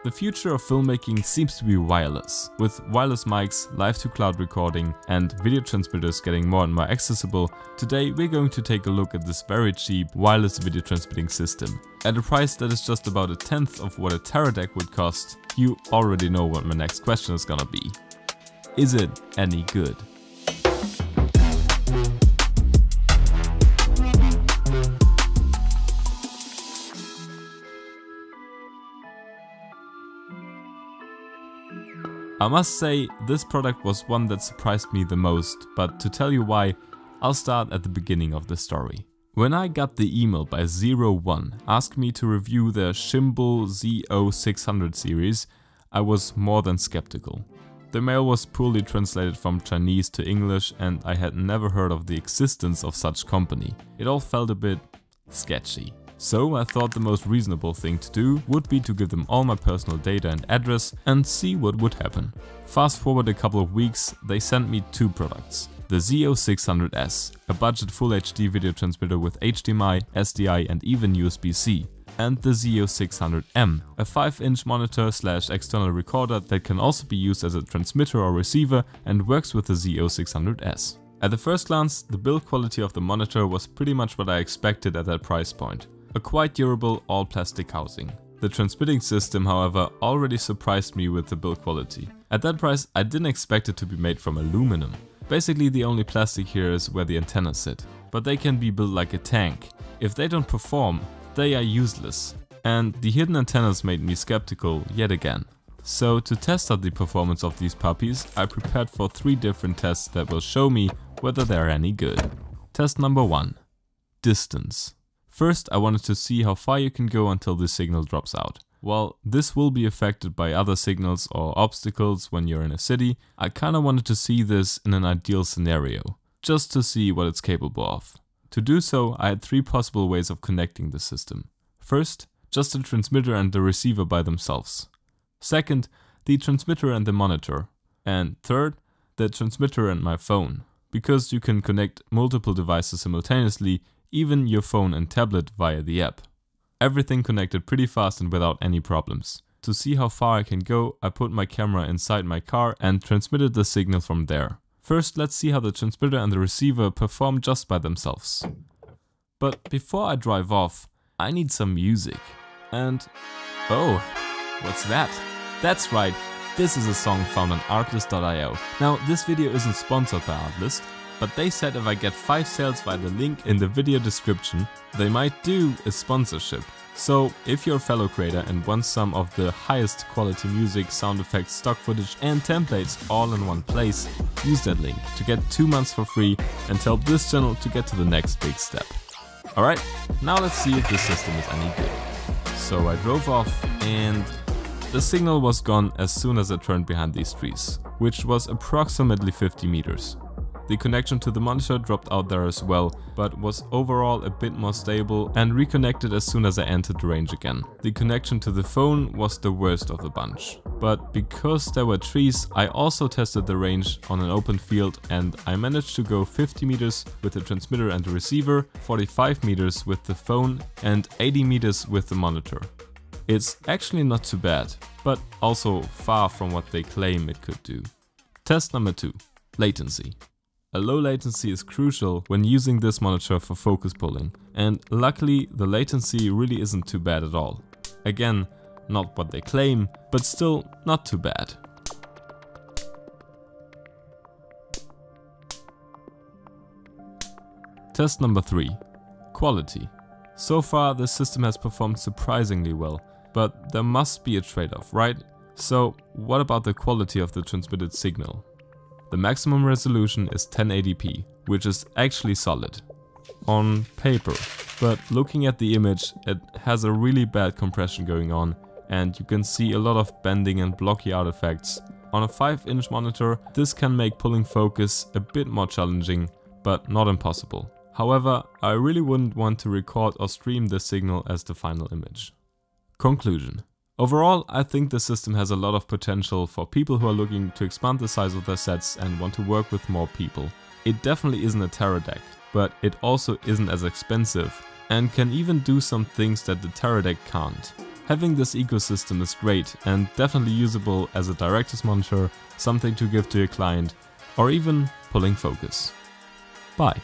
The future of filmmaking seems to be wireless. With wireless mics, live-to-cloud recording, and video transmitters getting more and more accessible, today we're going to take a look at this very cheap wireless video transmitting system. At a price that is just about a tenth of what a Teradek would cost, you already know what my next question is gonna be. Is it any good? I must say, this product was one that surprised me the most, but to tell you why, I'll start at the beginning of the story. When I got the email by Zeroone asking me to review their Shimbol ZO600 series, I was more than skeptical. The mail was poorly translated from Chinese to English and I had never heard of the existence of such company. It all felt a bit sketchy. So I thought the most reasonable thing to do would be to give them all my personal data and address and see what would happen. Fast forward a couple of weeks, they sent me two products. The ZO600S, a budget Full HD video transmitter with HDMI, SDI and even USB-C. And the ZO600M, a 5-inch monitor / external recorder that can also be used as a transmitter or receiver and works with the ZO600S. At the first glance, the build quality of the monitor was pretty much what I expected at that price point. A quite durable all-plastic housing. The transmitting system, however, already surprised me with the build quality. At that price, I didn't expect it to be made from aluminum. Basically, the only plastic here is where the antennas sit. But they can be built like a tank. If they don't perform, they are useless. And the hidden antennas made me skeptical yet again. So to test out the performance of these puppies, I prepared for 3 different tests that will show me whether they are any good. Test number 1. Distance. First, I wanted to see how far you can go until the signal drops out. While this will be affected by other signals or obstacles when you're in a city, I kinda wanted to see this in an ideal scenario, just to see what it's capable of. To do so, I had 3 possible ways of connecting the system. First, just the transmitter and the receiver by themselves. Second, the transmitter and the monitor. And third, the transmitter and my phone. Because you can connect multiple devices simultaneously, even your phone and tablet via the app. Everything connected pretty fast and without any problems. To see how far I can go, I put my camera inside my car and transmitted the signal from there. First, let's see how the transmitter and the receiver perform just by themselves. But before I drive off, I need some music. And oh, what's that? That's right, this is a song found on ARTLIST.io. Now, this video isn't sponsored by ARTLIST, but they said if I get 5 sales via the link in the video description, they might do a sponsorship. So if you're a fellow creator and want some of the highest quality music, sound effects, stock footage and templates all in one place, use that link to get 2 months for free and help this channel to get to the next big step. Alright, now let's see if this system is any good. So I drove off and the signal was gone as soon as I turned behind these trees, which was approximately 50 meters. The connection to the monitor dropped out there as well, but was overall a bit more stable and reconnected as soon as I entered the range again. The connection to the phone was the worst of the bunch. But because there were trees, I also tested the range on an open field and I managed to go 50 meters with the transmitter and the receiver, 45 meters with the phone and 80 meters with the monitor. It's actually not too bad, but also far from what they claim it could do. Test number 2. Latency. A low latency is crucial when using this monitor for focus pulling, and luckily the latency really isn't too bad at all. Again, not what they claim, but still not too bad. Test number 3. Quality. So far this system has performed surprisingly well, but there must be a trade-off, right? So what about the quality of the transmitted signal? The maximum resolution is 1080p, which is actually solid. On paper. But looking at the image, it has a really bad compression going on and you can see a lot of bending and blocky artifacts. On a 5-inch monitor, this can make pulling focus a bit more challenging, but not impossible. However, I really wouldn't want to record or stream this signal as the final image. Conclusion. Overall, I think the system has a lot of potential for people who are looking to expand the size of their sets and want to work with more people. It definitely isn't a Teradek, but it also isn't as expensive and can even do some things that the Teradek can't. Having this ecosystem is great and definitely usable as a director's monitor, something to give to your client, or even pulling focus. Bye.